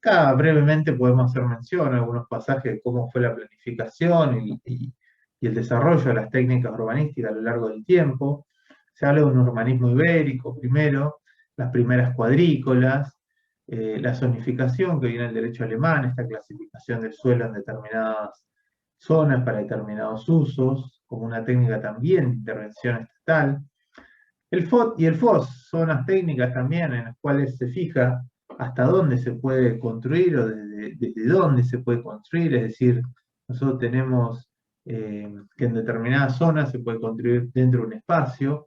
Acá brevemente podemos hacer mención a algunos pasajes de cómo fue la planificación y el desarrollo de las técnicas urbanísticas a lo largo del tiempo. Se habla de un urbanismo ibérico primero, las primeras cuadrículas, la zonificación que viene del derecho alemán, esta clasificación del suelo en determinadas zonas para determinados usos, como una técnica también de intervención estatal. El FOT y el FOS son las técnicas también en las cuales se fija hasta dónde se puede construir o desde dónde se puede construir, es decir, nosotros tenemos que en determinadas zonas se puede construir dentro de un espacio.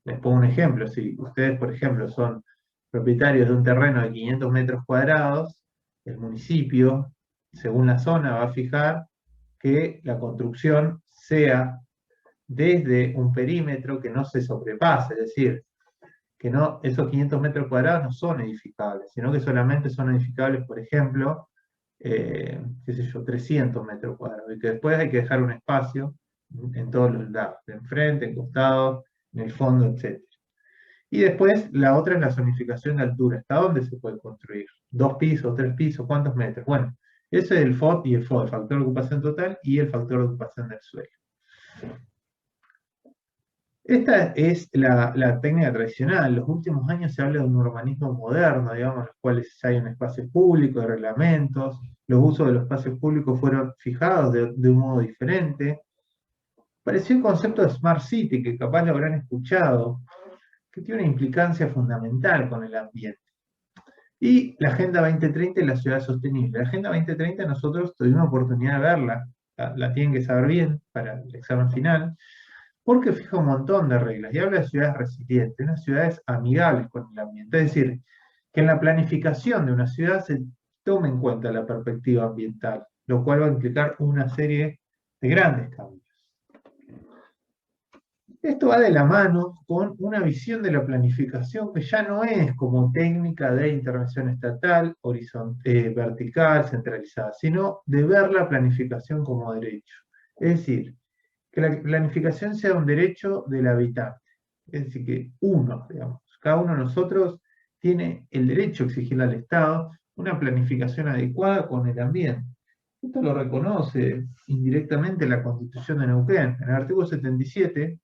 Les pongo un ejemplo, si ustedes, por ejemplo, son propietarios de un terreno de 500 metros cuadrados, el municipio, según la zona, va a fijar que la construcción sea desde un perímetro que no se sobrepase, es decir, que no, esos 500 metros cuadrados no son edificables, sino que solamente son edificables, por ejemplo, qué sé yo, 300 metros cuadrados, y que después hay que dejar un espacio en todos los lados, de enfrente, en costados, en el fondo, etc. Y después la otra es la zonificación de altura, ¿hasta dónde se puede construir? ¿Dos pisos, tres pisos, cuántos metros? Bueno, ese es el FOT y el FOD, el factor de ocupación total y el factor de ocupación del suelo. Esta es la técnica tradicional. En los últimos años se habla de un urbanismo moderno, digamos, en los cuales hay un espacio público, de reglamentos, los usos de los espacios públicos fueron fijados de un modo diferente. Pareció el concepto de Smart City, que capaz lo habrán escuchado, que tiene una implicancia fundamental con el ambiente. Y la Agenda 2030 y la ciudad sostenible. La Agenda 2030 nosotros tuvimos oportunidad de verla, la tienen que saber bien para el examen final, porque fija un montón de reglas y habla de ciudades resilientes, unas ciudades amigables con el ambiente. Es decir, que en la planificación de una ciudad se tome en cuenta la perspectiva ambiental, lo cual va a implicar una serie de grandes cambios. Esto va de la mano con una visión de la planificación que ya no es como técnica de intervención estatal, vertical, centralizada, sino de ver la planificación como derecho. Es decir, que la planificación sea un derecho del habitante. Es decir, que uno, digamos, cada uno de nosotros tiene el derecho a exigirle al Estado una planificación adecuada con el ambiente. Esto lo reconoce indirectamente la Constitución de Neuquén. En el artículo 77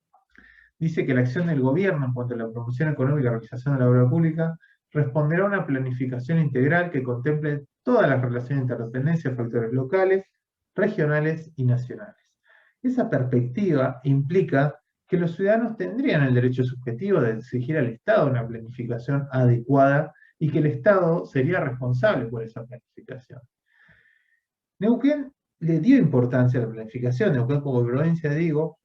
dice que la acción del gobierno en cuanto a la promoción económica y realización de la obra pública responderá a una planificación integral que contemple todas las relaciones de interdependencia de factores locales, regionales y nacionales. Esa perspectiva implica que los ciudadanos tendrían el derecho subjetivo de exigir al Estado una planificación adecuada y que el Estado sería responsable por esa planificación. Neuquén le dio importancia a la planificación. Neuquén como provincia, digo,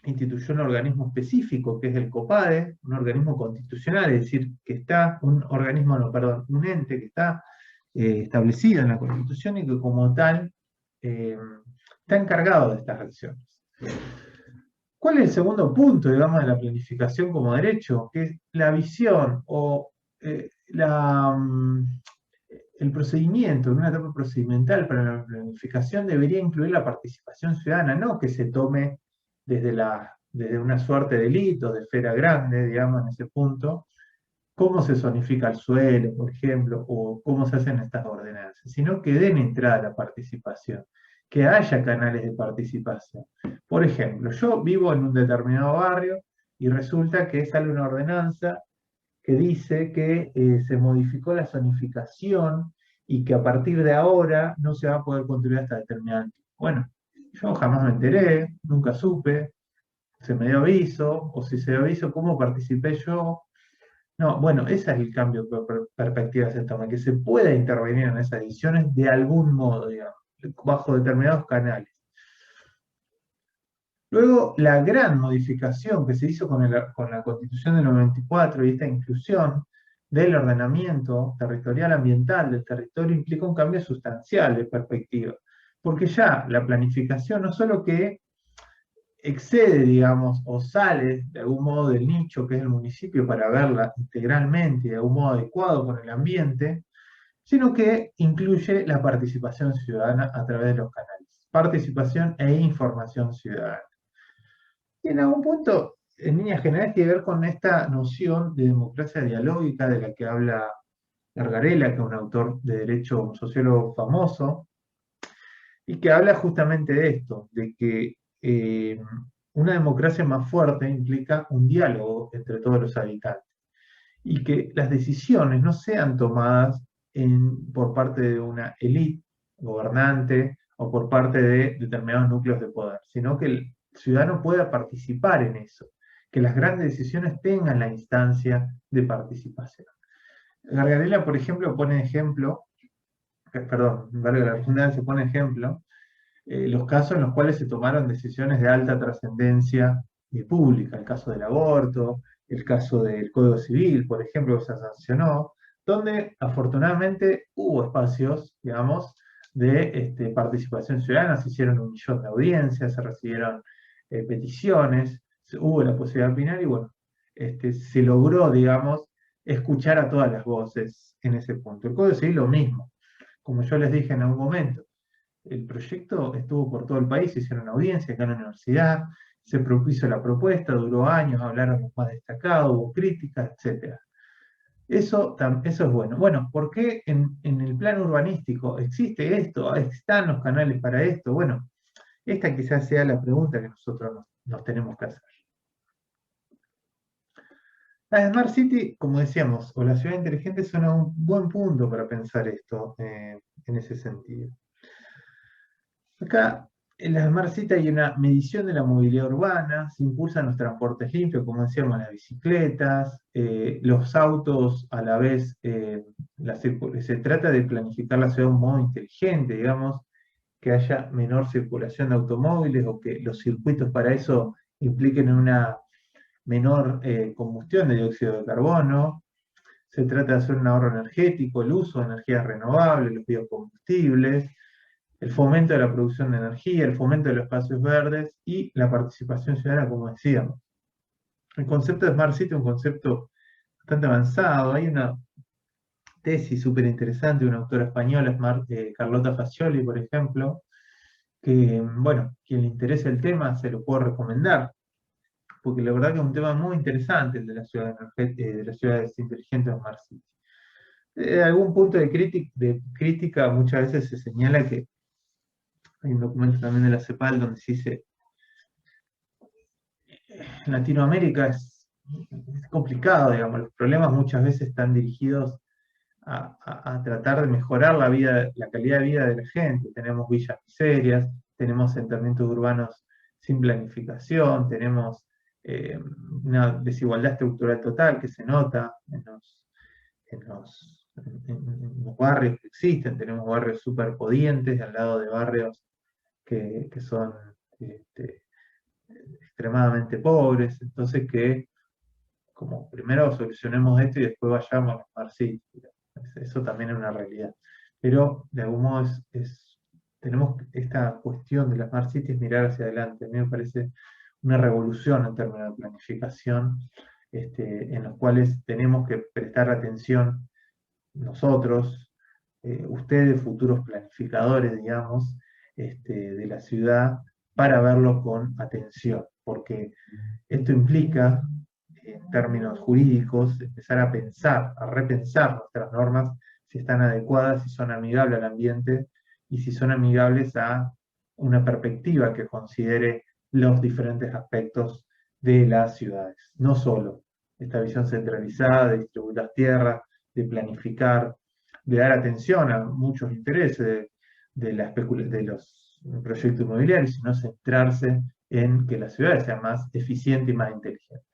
instituyó un organismo específico que es el COPADE, un organismo constitucional, es decir, que está, un organismo, no, perdón, un ente que está establecido en la Constitución y que como tal eh, está encargado de estas acciones. ¿Cuál es el segundo punto, digamos, de la planificación como derecho? Que es la visión o el procedimiento, en una etapa procedimental para la planificación debería incluir la participación ciudadana, no que se tome desde una suerte de delito, de esfera grande, digamos, en ese punto, cómo se zonifica el suelo, por ejemplo, o cómo se hacen estas ordenanzas, sino que den entrada a la participación, que haya canales de participación. Por ejemplo, yo vivo en un determinado barrio y resulta que sale una ordenanza que dice que se modificó la zonificación y que a partir de ahora no se va a poder construir hasta determinado tiempo. Bueno, yo jamás me enteré, nunca supe, se me dio aviso, o si se dio aviso, ¿cómo participé yo? No, bueno, ese es el cambio de perspectiva de toma, que se pueda intervenir en esas decisiones de algún modo, digamos, bajo determinados canales. Luego, la gran modificación que se hizo con la Constitución del 94 y esta inclusión del ordenamiento territorial ambiental del territorio implica un cambio sustancial de perspectiva, porque ya la planificación no solo que excede, digamos, o sale de algún modo del nicho que es el municipio para verla integralmente de algún modo adecuado con el ambiente, sino que incluye la participación ciudadana a través de los canales. Participación e información ciudadana. Y en algún punto, en líneas generales, tiene que ver con esta noción de democracia dialógica de la que habla Gargarella, que es un autor de derecho, un sociólogo famoso, y que habla justamente de esto, de que una democracia más fuerte implica un diálogo entre todos los habitantes y que las decisiones no sean tomadas por parte de una élite gobernante o por parte de determinados núcleos de poder, sino que el ciudadano pueda participar en eso, que las grandes decisiones tengan la instancia de participación. Gargarella, por ejemplo, pone ejemplo, perdón, vale la redundancia, pone ejemplo, los casos en los cuales se tomaron decisiones de alta trascendencia pública, el caso del aborto, el caso del Código Civil, por ejemplo, que se sancionó, donde afortunadamente hubo espacios, digamos, de participación ciudadana, se hicieron 1 millón de audiencias, se recibieron peticiones, hubo la posibilidad de opinar y bueno, se logró, digamos, escuchar a todas las voces en ese punto. El Código Civil lo mismo, como yo les dije en algún momento, el proyecto estuvo por todo el país, se hicieron audiencias acá en la universidad, se propuso la propuesta, duró años, hablaron los más destacados, hubo críticas, etc. Eso es bueno. Bueno, ¿por qué en el plano urbanístico existe esto? ¿Están los canales para esto? Bueno, esta quizás sea la pregunta que nosotros nos tenemos que hacer. La Smart City, como decíamos, o la ciudad inteligente son un buen punto para pensar esto en ese sentido. Acá en la Smart City hay una medición de la movilidad urbana, se impulsan los transportes limpios, como decíamos, las bicicletas, los autos a la vez, se trata de planificar la ciudad de un modo inteligente, digamos, que haya menor circulación de automóviles o que los circuitos para eso impliquen una menor combustión de dióxido de carbono. Se trata de hacer un ahorro energético, el uso de energías renovables, los biocombustibles, el fomento de la producción de energía, el fomento de los espacios verdes y la participación ciudadana, como decíamos. El concepto de Smart City es un concepto bastante avanzado. Hay una tesis súper interesante de una autora española, Carlota Fagioli, por ejemplo, que, bueno, quien le interese el tema se lo puedo recomendar, porque la verdad que es un tema muy interesante el de de las ciudades inteligentes de Smart City. De algún punto de crítica muchas veces se señala que hay un documento también de la CEPAL donde se dice Latinoamérica es complicado, digamos, los problemas muchas veces están dirigidos a tratar de mejorar la calidad de vida de la gente. Tenemos villas miserias, tenemos asentamientos urbanos sin planificación, tenemos una desigualdad estructural total que se nota en los barrios que existen, tenemos barrios súper pudientes al lado de barrios que son este, extremadamente pobres, entonces que como primero solucionemos esto y después vayamos a Smart City. Eso también es una realidad. Pero de algún modo tenemos esta cuestión de las Smart Cities mirar hacia adelante. A mí me parece una revolución en términos de planificación, en los cuales tenemos que prestar atención nosotros, ustedes, futuros planificadores, digamos, de la ciudad, para verlo con atención, porque esto implica, en términos jurídicos, empezar a pensar, a repensar nuestras normas, si están adecuadas, si son amigables al ambiente y si son amigables a una perspectiva que considere los diferentes aspectos de las ciudades. No solo esta visión centralizada de distribuir las tierras, de planificar, de dar atención a muchos intereses de los proyectos inmobiliarios, sino centrarse en que las ciudades sean más eficientes y más inteligentes.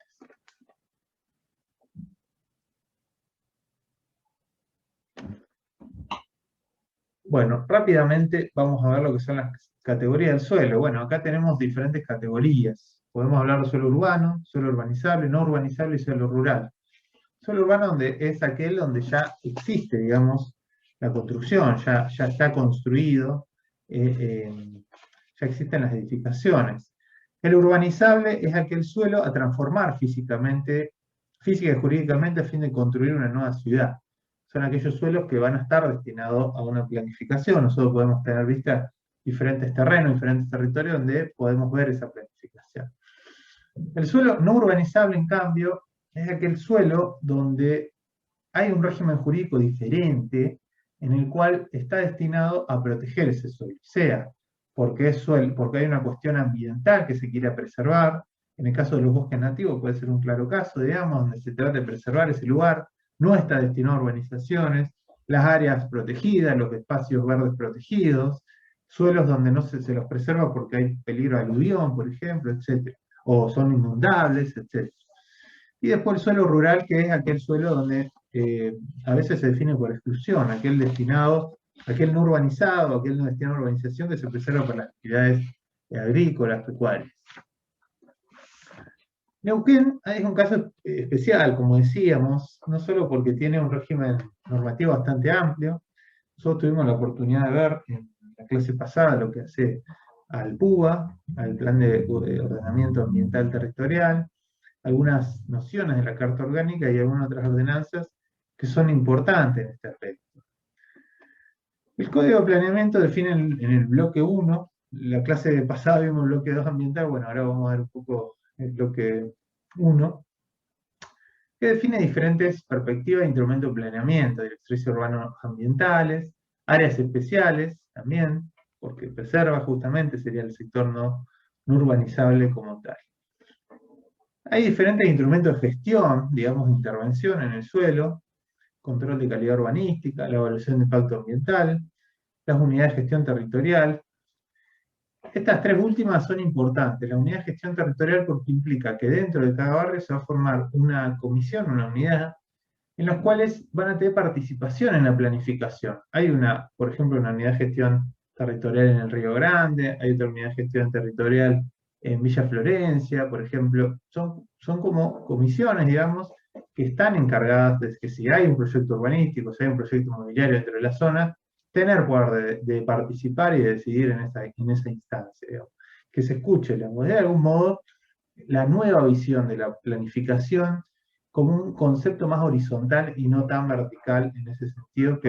Bueno, rápidamente vamos a ver lo que son las categorías del suelo. Bueno, acá tenemos diferentes categorías. Podemos hablar de suelo urbano, suelo urbanizable, no urbanizable y suelo rural. Suelo urbano es aquel donde ya existe, digamos, la construcción, ya está construido, ya existen las edificaciones. El urbanizable es aquel suelo a transformar física y jurídicamente a fin de construir una nueva ciudad. Son aquellos suelos que van a estar destinados a una planificación. Nosotros podemos tener vista diferentes terrenos, diferentes territorios donde podemos ver esa planificación. El suelo no urbanizable, en cambio, es aquel suelo donde hay un régimen jurídico diferente en el cual está destinado a proteger ese suelo, sea porque porque hay una cuestión ambiental que se quiera preservar. En el caso de los bosques nativos puede ser un claro caso, digamos, donde se trata de preservar ese lugar, no está destinado a urbanizaciones, las áreas protegidas, los espacios verdes protegidos, suelos donde no se los preserva porque hay peligro de aluvión, por ejemplo, etc. O son inundables, etc. Y después el suelo rural, que es aquel suelo donde a veces se define por exclusión, aquel destinado, aquel no urbanizado, aquel no destinado a urbanización que se preserva para las actividades agrícolas, pecuarias. Neuquén es un caso especial, como decíamos, no solo porque tiene un régimen normativo bastante amplio. Nosotros tuvimos la oportunidad de ver en la clase pasada lo que hace al PUA, al Plan de Ordenamiento Ambiental Territorial, algunas nociones de la Carta Orgánica y algunas otras ordenanzas que son importantes en este aspecto. El Código de Planeamiento define en el bloque 1, la clase pasada vimos el bloque 2 ambiental, bueno, ahora vamos a ver un poco el bloque 1, que define diferentes perspectivas de instrumentos de planeamiento, directrices urbanos ambientales, áreas especiales también, porque preserva justamente, sería el sector no urbanizable como tal. Hay diferentes instrumentos de gestión, digamos, de intervención en el suelo, control de calidad urbanística, la evaluación de impacto ambiental, las unidades de gestión territorial. Estas tres últimas son importantes. La unidad de gestión territorial porque implica que dentro de cada barrio se va a formar una comisión, una unidad, en las cuales van a tener participación en la planificación. Hay por ejemplo, una unidad de gestión territorial en el Río Grande, hay otra unidad de gestión territorial en Villa Florencia, por ejemplo. Son como comisiones, digamos, que están encargadas de que si hay un proyecto urbanístico, si hay un proyecto inmobiliario dentro de la zona, tener poder de participar y de decidir en esa instancia, digamos. Que se escuche, de algún modo, la nueva visión de la planificación como un concepto más horizontal y no tan vertical en ese sentido, que